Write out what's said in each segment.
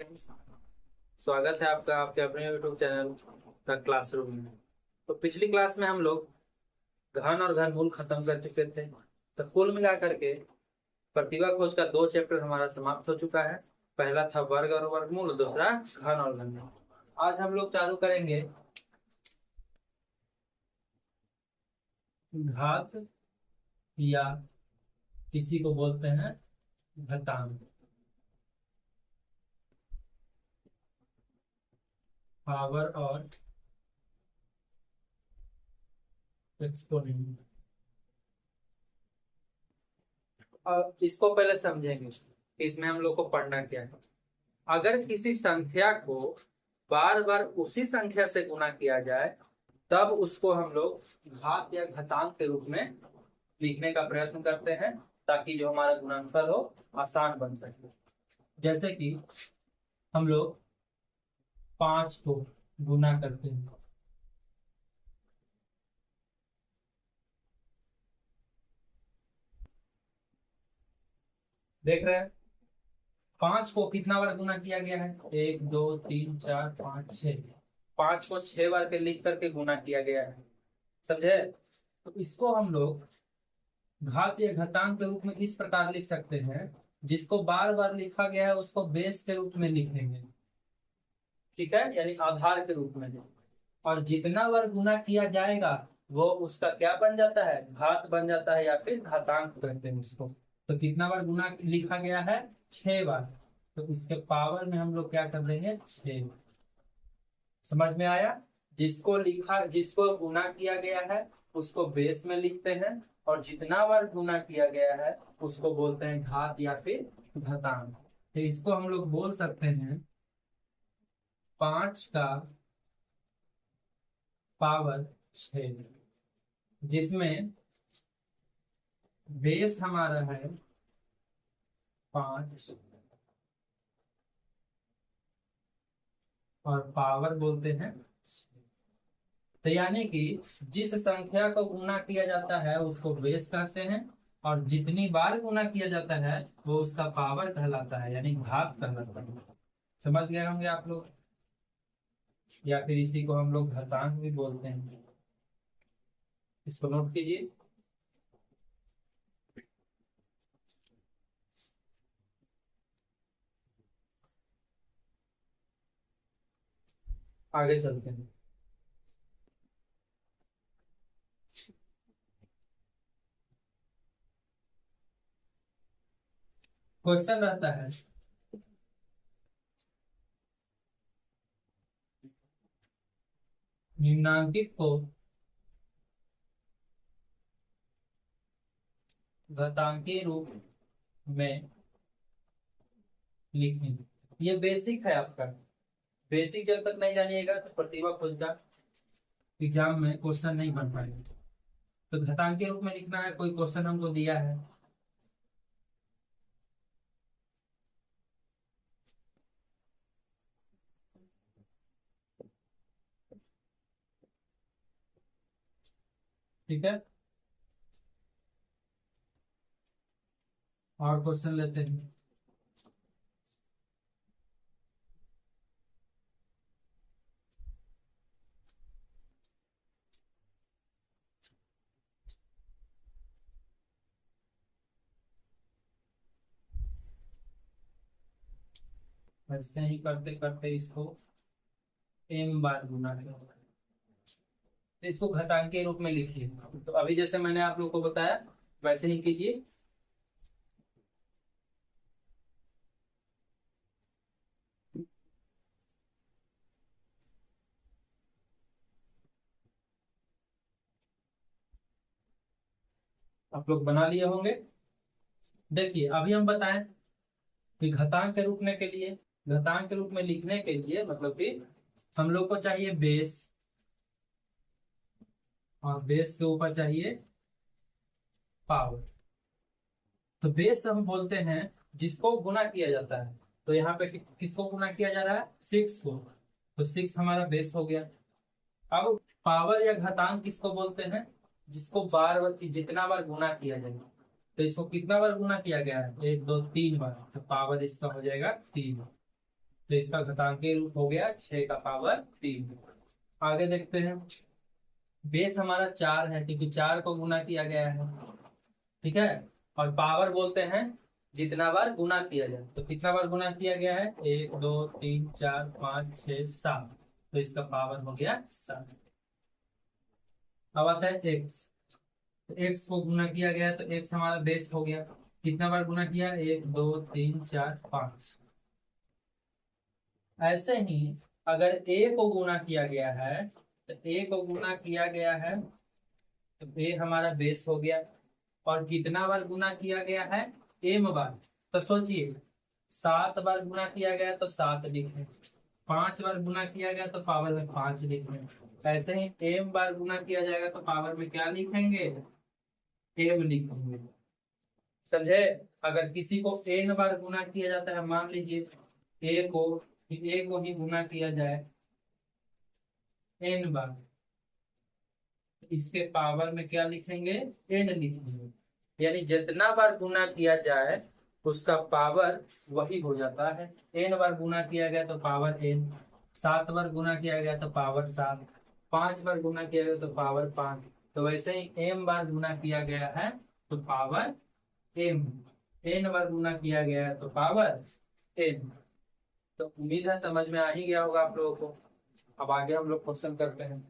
स्वागत है आपका आपके अपने YouTube चैनल द क्लासरूम में। तो पिछली क्लास में हम लोग घन और घनमूल खत्म कर चुके थे। तो कुल मिला करके प्रतिभा खोज का 2 चैप्टर हमारा समाप्त हो चुका है। पहला था वर्ग और वर्गमूल और दूसरा घन और घनमूल। आज हम लोग चालू करेंगे घात या किसी को बोलते हैं घातांक, पावर और एक्सपोनेंट। और इसको पहले समझेंगे कि इसमें हम लोग को पढ़ना क्या है। अगर किसी संख्या को बार बार उसी संख्या से गुना किया जाए तब उसको हम लोग घात या घातांक के रूप में लिखने का प्रयत्न करते हैं, ताकि जो हमारा गुणनफल हो आसान बन सके। जैसे कि हम लोग 5 को गुना करते हैं, देख रहे हैं 5 को कितना बार गुना किया गया है? 1 2 3 4 5 6। 5 को 6 बार के लिख करके गुना किया गया है, समझे? तो इसको हम लोग घात या घातांक के रूप में इस प्रकार लिख सकते हैं। जिसको बार बार लिखा गया है उसको बेस के रूप में लिखेंगे, ठीक है, यानी आधार के रूप में। और जितना बार गुना किया जाएगा वो उसका क्या बन जाता है? घात बन जाता है या फिर घातांक कहते हैं उसको। तो कितना बार गुना लिखा गया है? 6 बार। तो इसके पावर में हम लोग क्या कर देंगे? 6। समझ में आया? जिसको गुना किया गया है उसको बेस में लिखते हैं, और जितना बार गुना किया गया है उसको बोलते हैं घात या फिर घातांक। तो इसको हम लोग बोल सकते हैं 5 का पावर 6, जिसमें बेस हमारा है 5 और पावर बोलते हैं 6। तो यानी कि जिस संख्या को गुना किया जाता है उसको बेस कहते हैं, और जितनी बार गुना किया जाता है वो उसका पावर कहलाता है, यानी घात कहलाता है। समझ गए होंगे आप लोग? या फिर इसी को हम लोग घातांक भी बोलते हैं। इसको नोट कीजिए। आगे चलते हैं। क्वेश्चन रहता है निम्नांकित को घातांकीय रूप में लिखें। ये बेसिक है आपका। बेसिक जब तक नहीं जानिएगा तो प्रतिभा खोज का एग्जाम में क्वेश्चन नहीं बन पाएगा। तो घातांकीय रूप में लिखना है, कोई क्वेश्चन हमको दिया है। ठीक है, और क्वेश्चन लेते हैं। ऐसे ही करते करते इसको m बार गुना करें। तो इसको घातांकीय रूप में लिखिए। तो अभी जैसे मैंने आप लोग को बताया वैसे ही कीजिए। आप लोग बना लिए होंगे। देखिए अभी हम बताएं कि घातांक के रूप में के लिए, घातांक के रूप में लिखने के लिए मतलब कि हम लोग को चाहिए बेस, और बेस के ऊपर चाहिए पावर। तो बेस हम बोलते हैं जिसको गुना किया जाता है। तो यहाँ पे किसको गुना किया जा रहा है? 6 को। तो 6 हमारा बेस हो गया। अब पावर या घातांक किसको बोलते हैं? जिसको बार बार जितना बार गुना किया जाएगा। तो इसको कितना बार गुना किया गया है? 1 2 3 बार। तो पावर इसका हो जाएगा 3। तो इसका घातांकीय रूप हो गया 6 का पावर 3। आगे देखते हैं। बेस हमारा 4 है क्योंकि 4 को गुना किया गया है, ठीक है। और पावर बोलते हैं जितना बार गुना किया जाए। तो कितना बार गुना किया गया है, 1 2 3 4 5 6 7, तो इसका पावर हो गया 7। अब आता है एक्स। तो एक्स को गुना किया गया है तो एक्स हमारा बेस हो गया। कितना बार गुना किया, 1 2 3 4 5। ऐसे ही अगर ए को गुना किया गया है, तो ए को गुना किया गया है तो ए हमारा बेस हो गया। और कितना बार गुना किया गया है, एम बार। तो सोचिए 7 बार गुना किया गया तो 7 लिखें, 5 बार गुना किया गया तो पावर में 5 लिखें। ऐसे ही एम बार गुना किया जाएगा तो पावर में क्या लिखेंगे, एम लिखेंगे। समझे। अगर किसी को एन बार गुना किया जाता है, मान लीजिए ए को ही गुना किया जाए एन बार, इसके पावर में क्या लिखेंगे, एन लिखेंगे। यानी जितना बार गुना किया जाए उसका पावर वही हो जाता है। एन बार गुना किया गया तो पावर एन, 7 बार गुना किया गया तो पावर 7, 5 बार गुना किया गया तो पावर 5। तो वैसे ही एम बार गुना किया गया है तो पावर एम, एन बार गुना किया गया है तो पावर एन। तो उम्मीद है समझ में आ ही गया होगा आप लोगों को। अब आगे हम लोग क्वेश्चन करते हैं।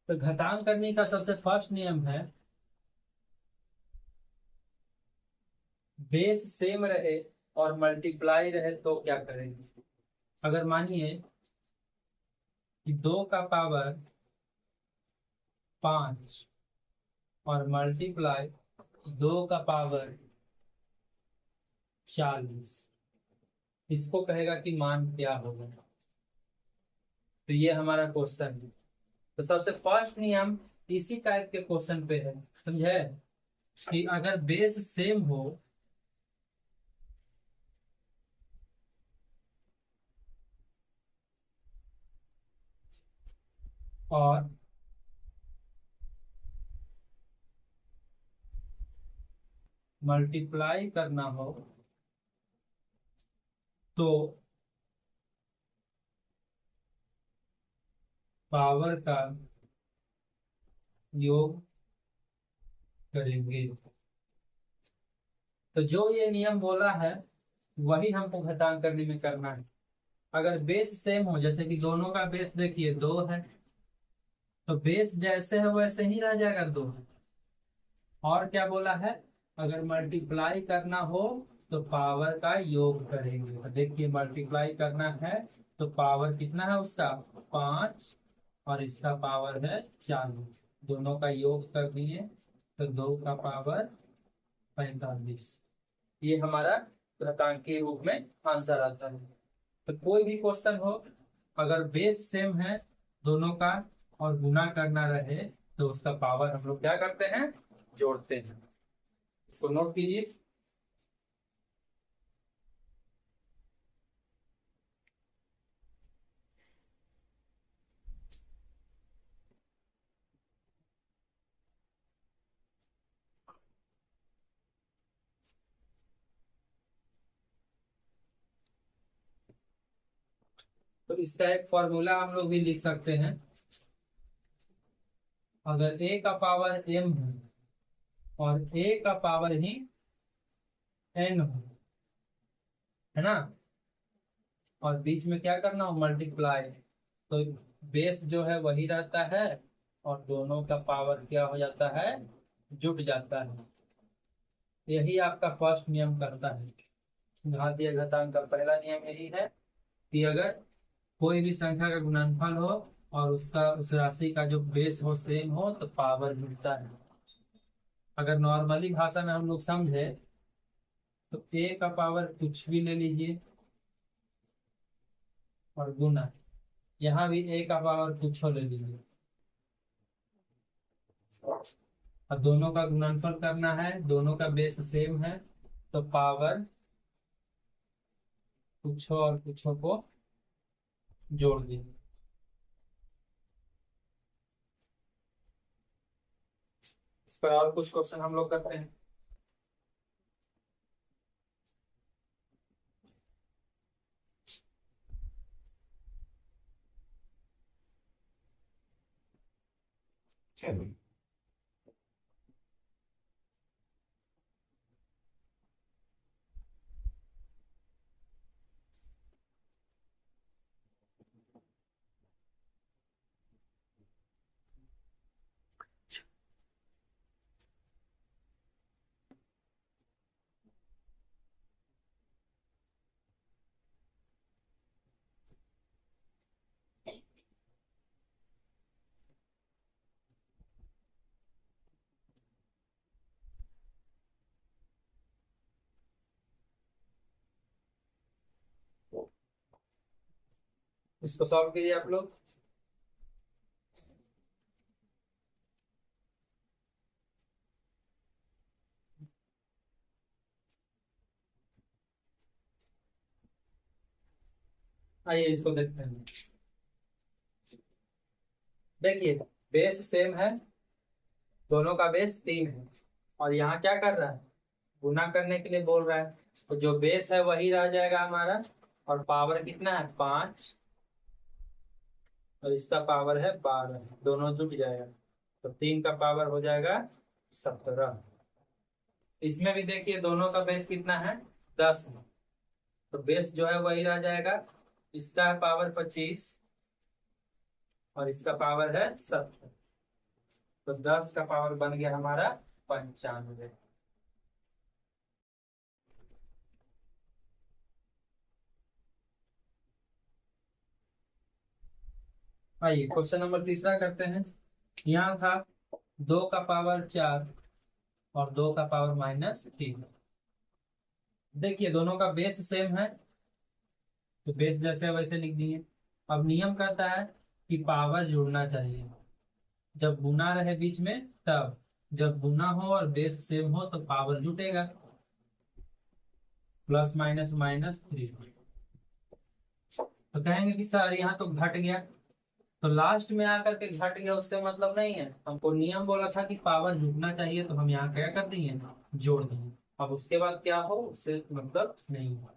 तो घटांग करने का सबसे फर्स्ट नियम है, बेस सेम रहे और मल्टीप्लाई रहे तो क्या करेंगे। अगर मानिए कि 2 का पावर 5 और मल्टीप्लाई 2 का पावर 40, इसको कहेगा कि मान क्या होगा। तो ये हमारा क्वेश्चन है। तो सबसे फर्स्ट नियम इसी टाइप के क्वेश्चन पे है, समझे, कि अगर बेस सेम हो और मल्टीप्लाई करना हो तो पावर का योग करेंगे। तो जो ये नियम बोला है वही हमको घटांग करने में करना है। अगर बेस सेम हो, जैसे कि दोनों का बेस देखिए 2 है, तो बेस जैसे है वैसे ही रह जाएगा 2। और क्या बोला है, अगर मल्टीप्लाई करना हो तो पावर का योग करेंगे। तो देखिए मल्टीप्लाई करना है तो पावर कितना है उसका, 5, और इसका पावर है 40। दोनों का योग कर दिए तो 2 का पावर 45। ये हमारा घातांकीय रूप में आंसर आता है। तो कोई भी क्वेश्चन हो, अगर बेस सेम है दोनों का और गुना करना रहे तो उसका पावर हम लोग क्या करते हैं, जोड़ते हैं। इसको नोट कीजिए। तो इसका एक फॉर्मूला हम लोग भी लिख सकते हैं। अगर a का पावर m हो और a का पावर ही n हो, है ना, और बीच में क्या करना हो, मल्टीप्लाई, तो बेस जो है वही रहता है और दोनों का पावर क्या हो जाता है, जुट जाता है। यही आपका फर्स्ट नियम करता है। घातीय घातांक का पहला नियम यही है कि अगर कोई भी संख्या का गुणनफल हो और उसका उस राशि का जो बेस हो सेम हो तो पावर जुड़ता है। अगर नॉर्मली भाषा में हम लोग समझे तो a का पावर कुछ भी ले लीजिए और गुना, यहाँ भी a का पावर कुछ ले लीजिए, और दोनों का गुणनफल करना है, दोनों का बेस सेम है, तो पावर कुछ और कुछ को जोड़ देंगे। इस पर और कुछ क्वेश्चन हम लोग करते हैं। इसको सॉल्व कीजिए आप लोग। आइए इसको देखते हैं। देखिए बेस सेम है, दोनों का बेस 3 है, और यहाँ क्या कर रहा है, गुना करने के लिए बोल रहा है। तो जो बेस है वही रह जाएगा हमारा, और पावर कितना है 5, और इसका पावर है 12, दोनों जुट जाएगा, तो 3 का पावर हो जाएगा 17। इसमें भी देखिए दोनों का बेस कितना है 10 है, तो बेस जो है वही रह जाएगा। इसका है पावर 25 और इसका पावर है 70, तो 10 का पावर बन गया हमारा 95। आइए क्वेश्चन नंबर तीसरा करते हैं। यहाँ था 2 का पावर 4 और 2 का पावर -3। देखिए दोनों का बेस सेम है, तो बेस जैसे वैसे लिख दिए। अब नियम कहता है कि पावर जुड़ना चाहिए, जब गुना रहे बीच में तब, जब गुना हो और बेस सेम हो तो पावर जुटेगा। +- तो कहेंगे कि सर यहाँ तो घट गया, तो लास्ट में आकर के घट गया उससे मतलब नहीं है, हमको नियम बोला था कि पावर जुटना चाहिए, तो हम यहाँ क्या कर दिए, जोड़ दिए। अब उसके बाद क्या हो उससे मतलब नहीं हुआ।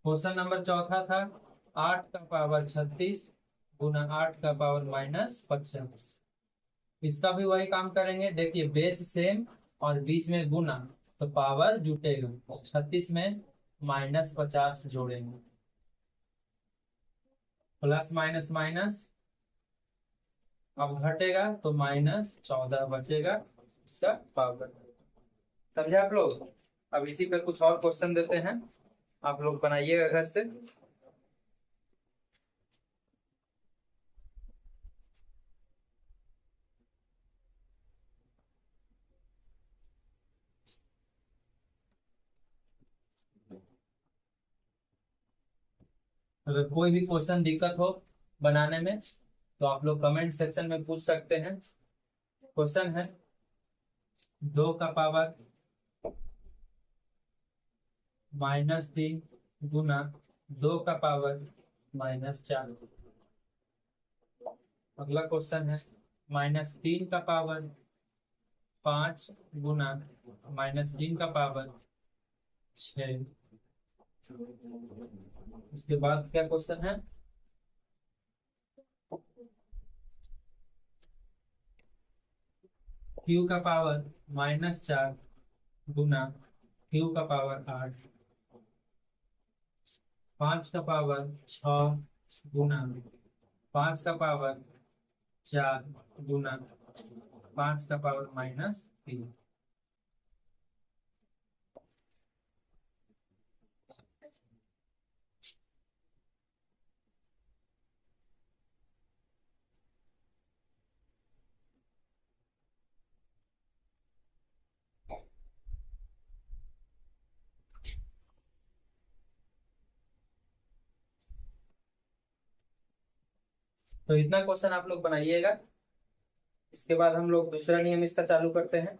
क्वेश्चन नंबर चौथा था 8 का पावर 36 गुना 8 का पावर -50। इसका भी वही काम करेंगे। देखिए बेस सेम और बीच में गुना, तो पावर जुटेगा। 36 में -50 जोड़ेंगे, प्लस माइनस माइनस, अब घटेगा तो -14 बचेगा इसका पावर। समझे आप लोग। अब इसी पे कुछ और क्वेश्चन देते हैं, आप लोग बनाइएगा घर से। अगर कोई भी क्वेश्चन दिक्कत हो बनाने में तो आप लोग कमेंट सेक्शन में पूछ सकते हैं। क्वेश्चन है 2 का पावर -3 गुना 2 का पावर-4। अगला क्वेश्चन है -3 का पावर 5 गुना -3 का पावर 6। उसके बाद क्या क्वेश्चन है, Q का पावर -4 गुना Q का पावर 8। 5 का पावर 6 गुना 5 का पावर 4 गुना 5 का पावर-3। तो इतना क्वेश्चन आप लोग बनाइएगा। इसके बाद हम लोग दूसरा नियम इसका चालू करते हैं।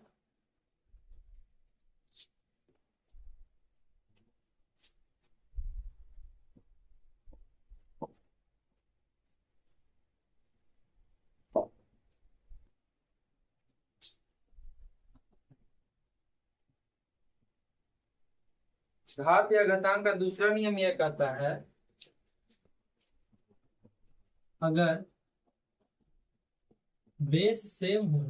घात या घातांक का दूसरा नियम यह कहता है, अगर बेस सेम हो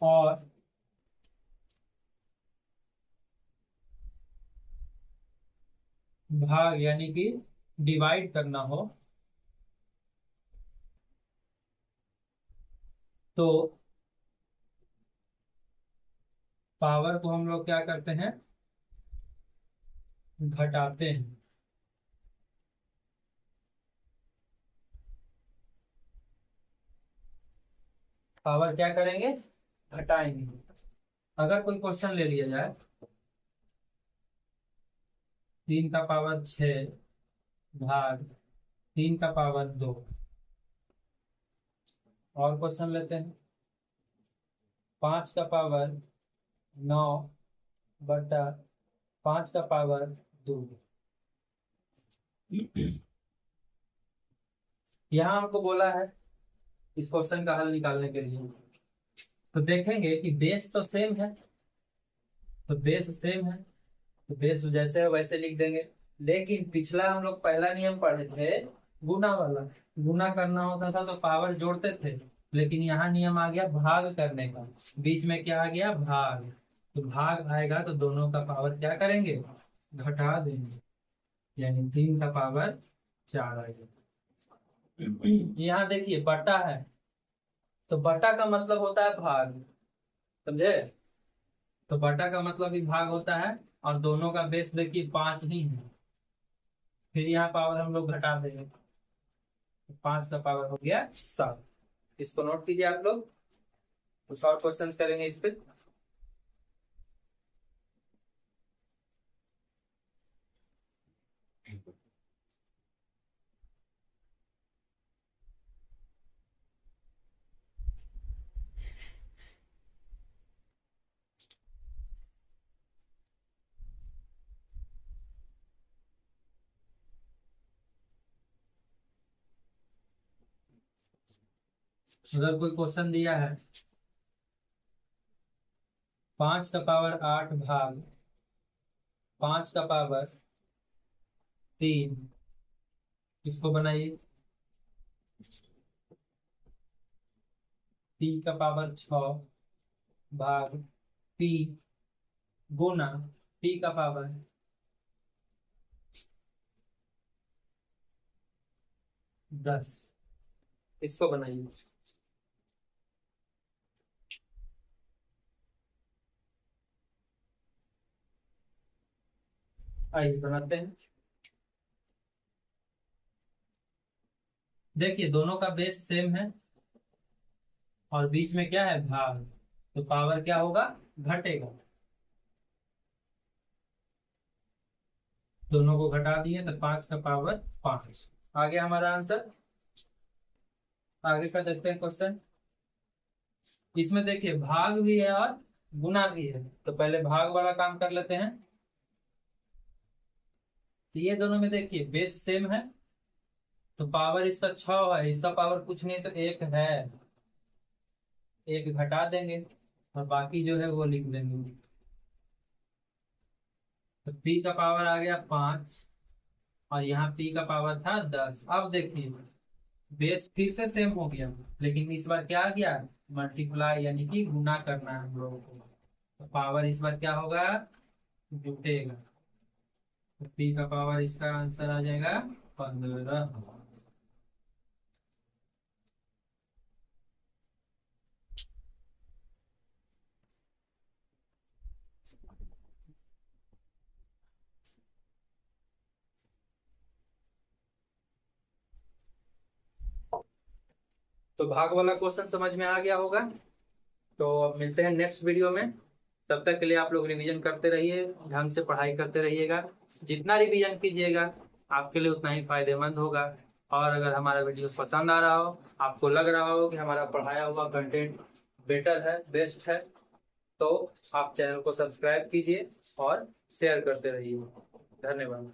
और भाग यानी कि डिवाइड करना हो तो पावर को हम लोग क्या करते हैं, घटाते हैं। पावर क्या करेंगे, घटाएंगे। अगर कोई क्वेश्चन ले लिया जाए 3 का पावर 6 भाग 3 का पावर 2, और क्वेश्चन लेते हैं 5 का पावर 9 बटा 5 का पावर 2। यहाँ हमको बोला है इस क्वेश्चन का हल निकालने के लिए, तो देखेंगे कि बेस तो सेम है, तो बेस सेम है तो बेस जैसे है वैसे लिख देंगे। लेकिन पिछला हम लोग पहला नियम पढ़े थे गुना वाला, गुना करना होता था तो पावर जोड़ते थे, लेकिन यहाँ नियम आ गया भाग करने का। बीच में क्या आ गया, भाग। तो भाग आएगा तो दोनों का पावर क्या करेंगे, घटा देंगे, यानी 3 का पावर 4 आएगा। यहाँ देखिए बटा है, तो बटा का मतलब होता है भाग, समझे। तो बटा का मतलब भी भाग होता है, और दोनों का बेस देखिए 5 ही है। फिर यहाँ पावर हम लोग घटा देंगे, 5 का पावर हो गया 7। इसको नोट कीजिए आप लोग, कुछ और क्वेश्चंस करेंगे इस पे। अगर कोई क्वेश्चन दिया है 5 का पावर 8 भाग 5 का पावर 3, इसको बनाइए। पी का पावर 6 भाग पी गुना पी का पावर 10, इसको बनाइए। आइए बनाते हैं। देखिए दोनों का बेस सेम है और बीच में क्या है, भाग, तो पावर क्या होगा, घटेगा। दोनों को घटा दिए तो 5 का पावर 5 आ गया हमारा आंसर। आगे का देखते हैं क्वेश्चन। इसमें देखिए भाग भी है और गुना भी है, तो पहले भाग वाला काम कर लेते हैं। तो ये दोनों में देखिए बेस सेम है, तो पावर इसका 6 है, इसका पावर कुछ नहीं तो 1 है, 1 घटा देंगे और बाकी जो है वो लिख देंगे। तो पी का पावर आ गया 5 और यहाँ पी का पावर था 10। अब देखिए बेस फिर से सेम हो गया, लेकिन इस बार क्या आ गया, मल्टीप्लाई यानी कि गुना करना है हम लोगों को। तो पावर इस बार क्या होगा, जुटेगा। तो पी का पावर इसका आंसर आ जाएगा 15। तो भाग वाला क्वेश्चन समझ में आ गया होगा। तो अब मिलते हैं नेक्स्ट वीडियो में। तब तक के लिए आप लोग रिवीजन करते रहिए, ढंग से पढ़ाई करते रहिएगा। जितना रिवीजन कीजिएगा आपके लिए उतना ही फायदेमंद होगा। और अगर हमारा वीडियो पसंद आ रहा हो, आपको लग रहा हो कि हमारा पढ़ाया हुआ कंटेंट बेटर है, बेस्ट है, तो आप चैनल को सब्सक्राइब कीजिए और शेयर करते रहिए। धन्यवाद।